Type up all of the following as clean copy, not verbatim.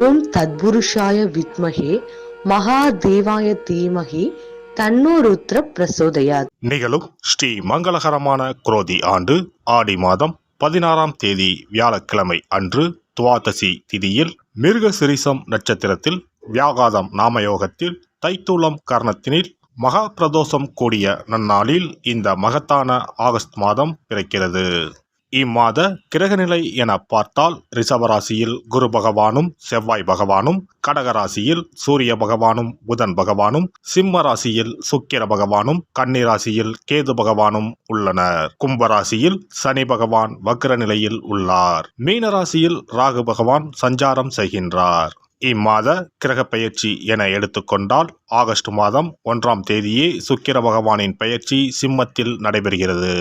ஓம் தத்புருஷாய வித்மஹே மகாதேவாய தீமஹி தன்னோ ருத்ர பிரசோதயாத். நிகழும் ஸ்ரீ மங்களகரமான குரோதி ஆண்டு ஆடி மாதம் 16ஆம் தேதி வியாழக்கிழமை அன்று துவாதசி திதியில் மிருகசிரிசம் நட்சத்திரத்தில் வியாகாதம் நாமயோகத்தில் தைத்தூலம் கர்ணத்தினில் மகா பிரதோஷம் கூடிய நன்னாளில் இந்த மகத்தான ஆகஸ்ட் மாதம் பிறக்கிறது. இம்மாத கிரகநிலை என பார்த்தால் ரிஷபராசியில் குரு பகவானும் செவ்வாய் பகவானும், கடகராசியில் சூரிய பகவானும் புதன் பகவானும், சிம்ம ராசியில் சுக்கிர பகவானும், கன்னி ராசியில் கேது பகவானும் உள்ளனர். கும்பராசியில் சனி பகவான் வக்ர நிலையில் உள்ளார். மீனராசியில் ராகு பகவான் சஞ்சாரம் செய்கின்றார். இம்மாத கிரக பெயர்ச்சி என எடுத்துக்கொண்டால் ஆகஸ்ட் மாதம் 1ஆம் தேதியே சுக்கிர பகவானின் பெயர்ச்சி சிம்மத்தில் நடைபெறுகிறது.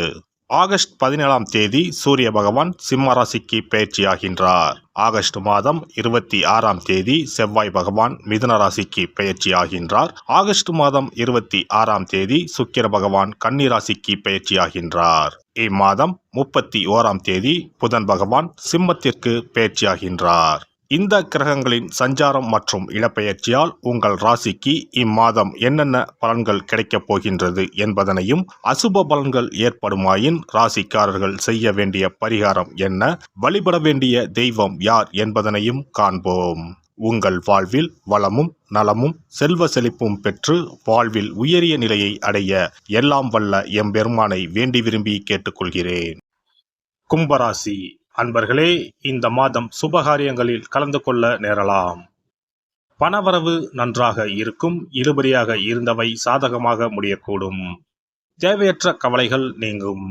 ஆகஸ்ட் 17ஆம் தேதி சூரிய பகவான் சிம்ம ராசிக்கு பெயர்ச்சியாகின்றார். ஆகஸ்ட் மாதம் 26ஆம் தேதி செவ்வாய் பகவான் மிதுன ராசிக்கு பெயர்ச்சியாகின்றார். ஆகஸ்ட் மாதம் 26ஆம் தேதி சுக்கிர பகவான் கன்னி ராசிக்கு பெயர்ச்சியாகின்றார். இம்மாதம் 31ஆம் தேதி புதன் பகவான் சிம்மத்திற்கு பெயர்ச்சியாகின்றார். இந்த கிரகங்களின் சஞ்சாரம் மற்றும் இடப்பெயர்ச்சியால் உங்கள் ராசிக்கு இம்மாதம் என்னென்ன பலன்கள் கிடைக்கப் போகின்றது என்பதனையும், அசுப பலன்கள் ஏற்படுமாயின் ராசிக்காரர்கள் செய்ய வேண்டிய பரிகாரம் என்ன, வழிபட வேண்டிய தெய்வம் யார் என்பதனையும் காண்போம். உங்கள் வாழ்வில் வளமும் நலமும் செல்வ செழிப்பும் பெற்று வாழ்வில் உயரிய நிலையை அடைய எல்லாம் வல்ல எம்பெருமானை வேண்டி விரும்பி கேட்டுக்கொள்கிறேன். கும்பராசி அன்பர்களே, இந்த மாதம் சுபகாரியங்களில் கலந்து கொள்ள நேரலாம். பணவரவு நன்றாக இருக்கும். இழுபறியாக இருந்தவை சாதகமாக முடியக்கூடும். தேவையற்ற கவலைகள் நீங்கும்.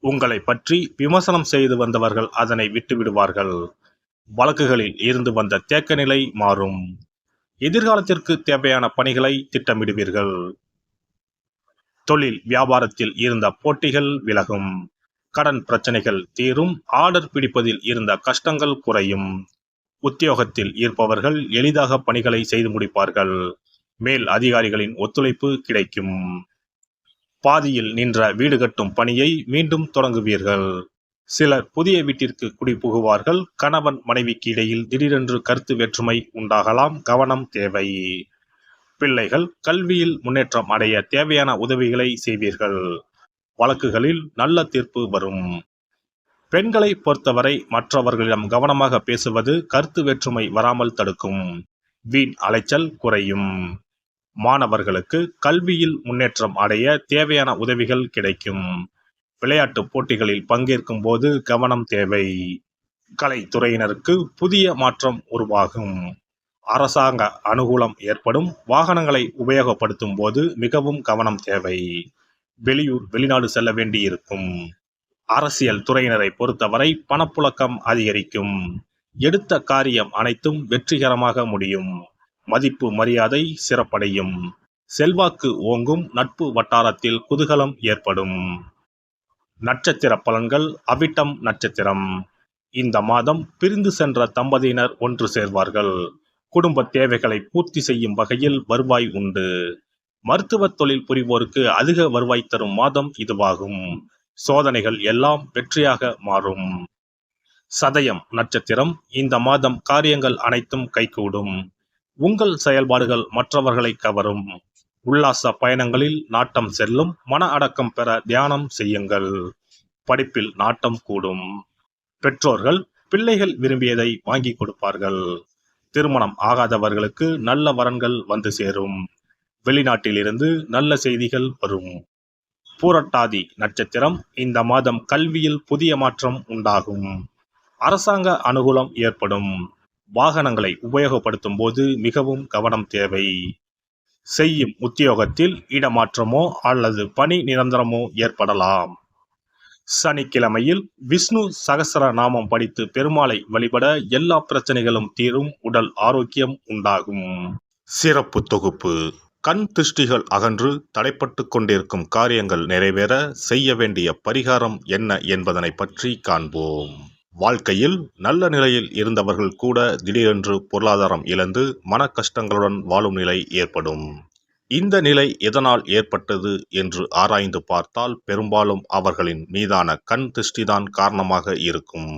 உங்களை பற்றி விமர்சனம் செய்து வந்தவர்கள் அதனை விட்டுவிடுவார்கள். வழக்குகளில் இருந்து வந்த தேக்க நிலை மாறும். எதிர்காலத்திற்கு தேவையான பணிகளை திட்டமிடுவீர்கள். தொழில் வியாபாரத்தில் இருந்த போட்டிகள் விலகும். கடன் பிரச்சனைகள் தீரும். ஆர்டர் பிடிப்பதில் இருந்த கஷ்டங்கள் குறையும். உத்தியோகத்தில் இருப்பவர்கள் எளிதாக பணிகளை செய்து முடிப்பார்கள். மேல் அதிகாரிகளின் ஒத்துழைப்பு கிடைக்கும். பாதியில் நின்ற வீடு கட்டும் பணியை மீண்டும் தொடங்குவீர்கள். சிலர் புதிய வீட்டிற்கு குடிபுகுவார்கள். கணவன் மனைவிக்கு இடையில் திடீரென்று கருத்து வேற்றுமை உண்டாகலாம். கவனம் தேவை. பிள்ளைகள் கல்வியில் முன்னேற்றம் அடைய தேவையான உதவிகளை செய்வீர்கள். வழக்குகளில் நல்ல தீர்ப்பு வரும். பெண்களை பொறுத்தவரை மற்றவர்களிடம் கவனமாக பேசுவது கருத்து வேற்றுமை வராமல் தடுக்கும். வீண் அலைச்சல் குறையும். மாணவர்களுக்கு கல்வியில் முன்னேற்றம் அடைய தேவையான உதவிகள் கிடைக்கும். விளையாட்டு போட்டிகளில் பங்கேற்கும் போது கவனம் தேவை. கலைத்துறையினருக்கு புதிய மாற்றம் உருவாகும். அரசாங்க அனுகூலம் ஏற்படும். வாகனங்களை உபயோகப்படுத்தும் போது மிகவும் கவனம் தேவை. வெளியூர் வெளிநாடு செல்ல வேண்டியிருக்கும். அரசியல் துறையினரை பொறுத்தவரை பணப்புழக்கம் அதிகரிக்கும். எடுத்த காரியம் அனைத்தும் வெற்றிகரமாக முடியும். மதிப்பு மரியாதை சிறப்படையும். செல்வாக்கு ஓங்கும். நட்பு வட்டாரத்தில் குதூகலம் ஏற்படும். நட்சத்திர பலன்கள். அவிட்டம் நட்சத்திரம். இந்த மாதம் பிரிந்து சென்ற தம்பதியினர் ஒன்று சேர்வார்கள். குடும்ப தேவைகளை பூர்த்தி செய்யும் வகையில் வருவாய் உண்டு. மருத்துவ தொழில் புரிவோருக்கு அதிக வருவாய் தரும் மாதம் இதுவாகும். சோதனைகள் எல்லாம் வெற்றியாக மாறும். சதயம் நட்சத்திரம். இந்த மாதம் காரியங்கள் அனைத்தும் கைகூடும். உங்கள் செயல்பாடுகள் மற்றவர்களை கவரும். உல்லாச பயணங்களில் நாட்டம் செல்லும். மன அடக்கம் பெற தியானம் செய்யுங்கள். படிப்பில் நாட்டம் கூடும். பெற்றோர்கள் பிள்ளைகள் விரும்பியதை வாங்கி கொடுப்பார்கள். திருமணம் ஆகாதவர்களுக்கு நல்ல வரன்கள் வந்து சேரும். வெளிநாட்டிலிருந்து நல்ல செய்திகள் வரும். பூரட்டாதி நட்சத்திரம். இந்த மாதம் கல்வியில் புதிய மாற்றம் உண்டாகும். அரசாங்க அனுகூலம் ஏற்படும். வாகனங்களை உபயோகப்படுத்தும் போது மிகவும் கவனம் தேவை. செய்யும் உத்தியோகத்தில் இடமாற்றமோ அல்லது பணி நிரந்தரமோ ஏற்படலாம். சனிக்கிழமையில் விஷ்ணு சகஸ்ர நாமம் படித்து பெருமாளை வழிபட எல்லா பிரச்சனைகளும் தீரும். உடல் ஆரோக்கியம் உண்டாகும். சிறப்பு தொகுப்பு. கண் திருஷ்டிகள் அகன்று தடைப்பட்டு கொண்டிருக்கும் காரியங்கள் நிறைவேற செய்ய வேண்டிய பரிகாரம் என்ன என்பதனை பற்றி காண்போம். வாழ்க்கையில் நல்ல நிலையில் இருந்தவர்கள் கூட திடீரென்று பொருளாதாரம் இழந்து மன கஷ்டங்களுடன் வாழும் நிலை ஏற்படும். இந்த நிலை எதனால் ஏற்பட்டது என்று ஆராய்ந்து பார்த்தால் பெரும்பாலும் அவர்களின் மீதான கண் திருஷ்டிதான் காரணமாக இருக்கும்.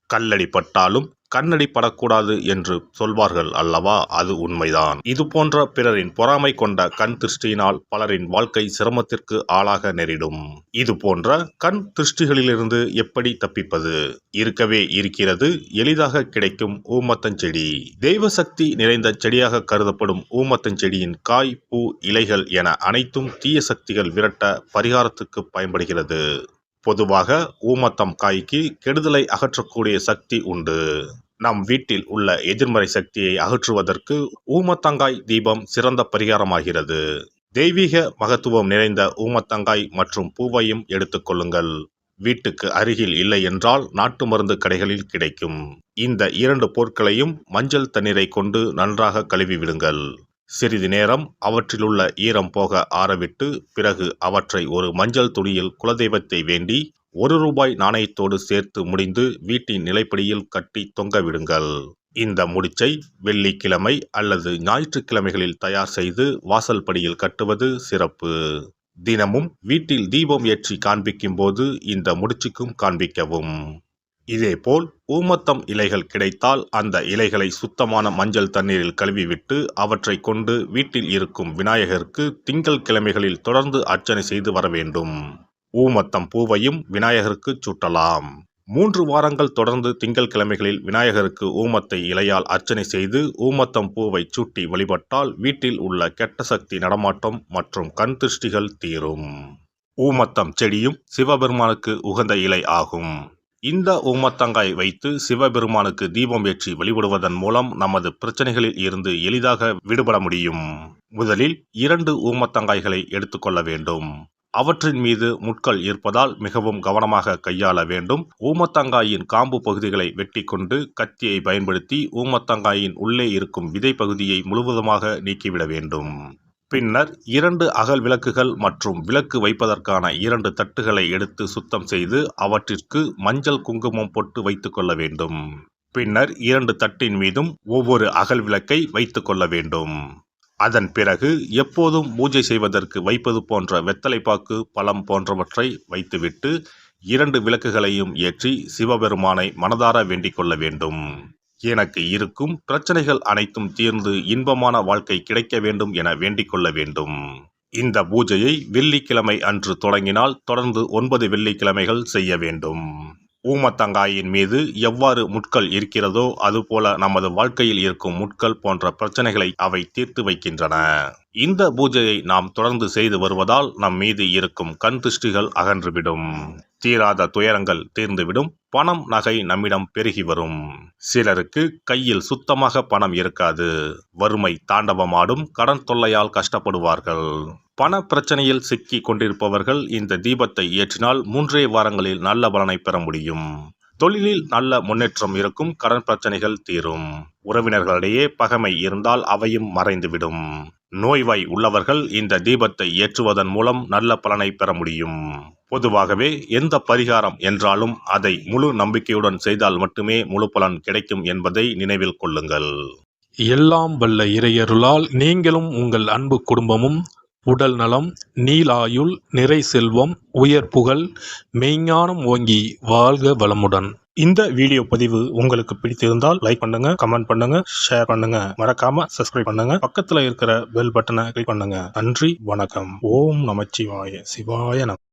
கல்லடி பட்டாலும் கண்ணடி படக்கூடாது என்று சொல்வார்கள் அல்லவா, அது உண்மைதான். இது போன்ற பிறரின் பொறாமை கொண்ட கண் திருஷ்டியினால் பலரின் வாழ்க்கை சிரமத்திற்கு ஆளாக நேரிடும். இது போன்ற கண் திருஷ்டிகளிலிருந்து எப்படி தப்பிப்பது? இருக்கவே இருக்கிறது எளிதாக கிடைக்கும் ஊமத்தஞ்செடி. தெய்வ சக்தி நிறைந்த செடியாக கருதப்படும் ஊமத்தஞ்செடியின் காய், பூ, இலைகள் என அனைத்தும் தீய சக்திகள் விரட்ட பரிகாரத்துக்கு பயன்படுகிறது. பொதுவாக ஊமத்தம் காய்க்கு கெடுதலை அகற்றக்கூடிய சக்தி உண்டு. நம் வீட்டில் உள்ள எதிர்மறை சக்தியை அகற்றுவதற்கு ஊமத்தங்காய் தீபம் சிறந்த பரிகாரமாகிறது. தெய்வீக மகத்துவம் நிறைந்த ஊமத்தங்காய் மற்றும் பூவையும் எடுத்துக்கொள்ளுங்கள். வீட்டுக்கு அருகில் இல்லை என்றால் நாட்டு மருந்து கடைகளில் கிடைக்கும். இந்த 2 பொருட்களையும் மஞ்சள் தண்ணீரை கொண்டு நன்றாக கழுவி விடுங்கள். சிறிது நேரம் அவற்றிலுள்ள ஈரம் போக ஆறவிட்டு பிறகு அவற்றை ஒரு மஞ்சள் துணியில் குலதெய்வத்தை வேண்டி ₹1 நாணயத்தோடு சேர்த்து முடிந்து வீட்டின் நிலைப்படியில் கட்டி தொங்க விடுங்கள். இந்த முடிச்சை வெள்ளிக்கிழமை அல்லது ஞாயிற்றுக்கிழமைகளில் தயார் செய்து வாசல் படியில் கட்டுவது சிறப்பு. தினமும் வீட்டில் தீபம் ஏற்றி காண்பிக்கும் போது இந்த முடிச்சுக்கும் காண்பிக்கவும். இதேபோல் ஊமத்தம் இலைகள் கிடைத்தால் அந்த இலைகளை சுத்தமான மஞ்சள் தண்ணீரில் கழுவிவிட்டு அவற்றை கொண்டு வீட்டில் இருக்கும் விநாயகருக்கு திங்கள் கிழமைகளில் தொடர்ந்து அர்ச்சனை செய்து வர வேண்டும். ஊமத்தம் பூவையும் விநாயகருக்கு சூட்டலாம். 3 வாரங்கள் தொடர்ந்து திங்கள் கிழமைகளில் விநாயகருக்கு ஊமத்தை இலையால் அர்ச்சனை செய்து ஊமத்தம் பூவை சூட்டி வழிபட்டால் வீட்டில் உள்ள கெட்ட சக்தி நடமாட்டம் மற்றும் கண் திருஷ்டிகள் தீரும். ஊமத்தம் செடியும் சிவபெருமானுக்கு உகந்த இலை ஆகும். இந்த ஊமத்தங்காய் வைத்து சிவபெருமானுக்கு தீபம் ஏற்றி வழிபடுவதன் மூலம் நமது பிரச்சனைகளில் இருந்து எளிதாக விடுபட முடியும். முதலில் 2 ஊமத்தங்காய்களை எடுத்துக்கொள்ள வேண்டும். அவற்றின் மீது முட்கள் இருப்பதால் மிகவும் கவனமாக கையாள வேண்டும். ஊமத்தங்காயின் காம்பு பகுதிகளை வெட்டி கொண்டு கத்தியை பயன்படுத்தி ஊமத்தங்காயின் உள்ளே இருக்கும் விதை பகுதியை முழுவதுமாக நீக்கிவிட வேண்டும். பின்னர் 2 அகல் விளக்குகள் மற்றும் விளக்கு வைப்பதற்கான 2 தட்டுகளை எடுத்து சுத்தம் செய்து அவற்றிற்கு மஞ்சள் குங்குமம் போட்டு வைத்துக் கொள்ள வேண்டும். பின்னர் 2 தட்டின் மீதும் ஒவ்வொரு அகல் விளக்கை வைத்துக் கொள்ள வேண்டும். அதன் பிறகு எப்போதும் பூஜை செய்வதற்கு வைப்பது போன்ற வெத்தலைப்பாக்கு, பழம் போன்றவற்றை வைத்துவிட்டு 2 விளக்குகளையும் ஏற்றி சிவபெருமானை மனதார வேண்டிக் கொள்ள வேண்டும். எனக்கு இருக்கும் பிரச்சனைகள் அனைத்தும் தீர்ந்து இன்பமான வாழ்க்கை கிடைக்க வேண்டும் என வேண்டிக் கொள்ள வேண்டும். இந்த பூஜையை வெள்ளிக்கிழமை அன்று தொடங்கினால் தொடர்ந்து 9 வெள்ளிக்கிழமைகள் செய்ய வேண்டும். ஊமத்தங்காயின் மீது எவ்வாறு முட்கள் இருக்கிறதோ அதுபோல நமது வாழ்க்கையில் இருக்கும் முட்கள் போன்ற பிரச்சனைகளை அவை தீர்த்து வைக்கின்றன. இந்த பூஜையை நாம் தொடர்ந்து செய்து வருவதால் நம் மீது இருக்கும் கண் திருஷ்டிகள் அகன்றுவிடும். தீராத துயரங்கள் தீர்ந்துவிடும். பணம், நகை நம்மிடம் பெருகி வரும். சிலருக்கு கையில் சுத்தமாக பணம் இருக்காது. வறுமை தாண்டவமாடும். கடன் தொல்லையால் கஷ்டப்படுவார்கள். பண பிரச்சனையில் சிக்கி கொண்டிருப்பவர்கள் இந்த தீபத்தை ஏற்றினால் 3 வாரங்களில் நல்ல பலனை பெற முடியும். தொழிலில் நல்ல முன்னேற்றம் இருக்கும். கடன் பிரச்சனைகள் தீரும். உறவினர்களிடையே பகைமை இருந்தால் அவையும் மறைந்துவிடும். நோய்வாய் உள்ளவர்கள் இந்த தீபத்தை ஏற்றுவதன் மூலம் நல்ல பலனை பெற முடியும். பொதுவாகவே எந்த பரிகாரம் என்றாலும் அதை முழு நம்பிக்கையுடன் செய்தால் மட்டுமே முழு பலன் கிடைக்கும் என்பதை நினைவில் கொள்ளுங்கள். எல்லாம் வல்ல இறையருளால் நீங்களும் உங்கள் அன்பு குடும்பமும் உடல் நலம், நீலாயுள், நிறை செல்வம், உயர் புகழ், மெய்ஞானம் ஓங்கி வாழ்க வளமுடன். இந்த வீடியோ பதிவு உங்களுக்கு பிடித்திருந்தால் லைக் பண்ணுங்க, கமெண்ட் பண்ணுங்க, ஷேர் பண்ணுங்க, மறக்காம சப்ஸ்கிரைப் பண்ணுங்க, பக்கத்துல இருக்கிற பெல் பட்டனை கிளிக் பண்ணுங்க. நன்றி, வணக்கம். ஓம் நமச்சிவாய. சிவாய நம.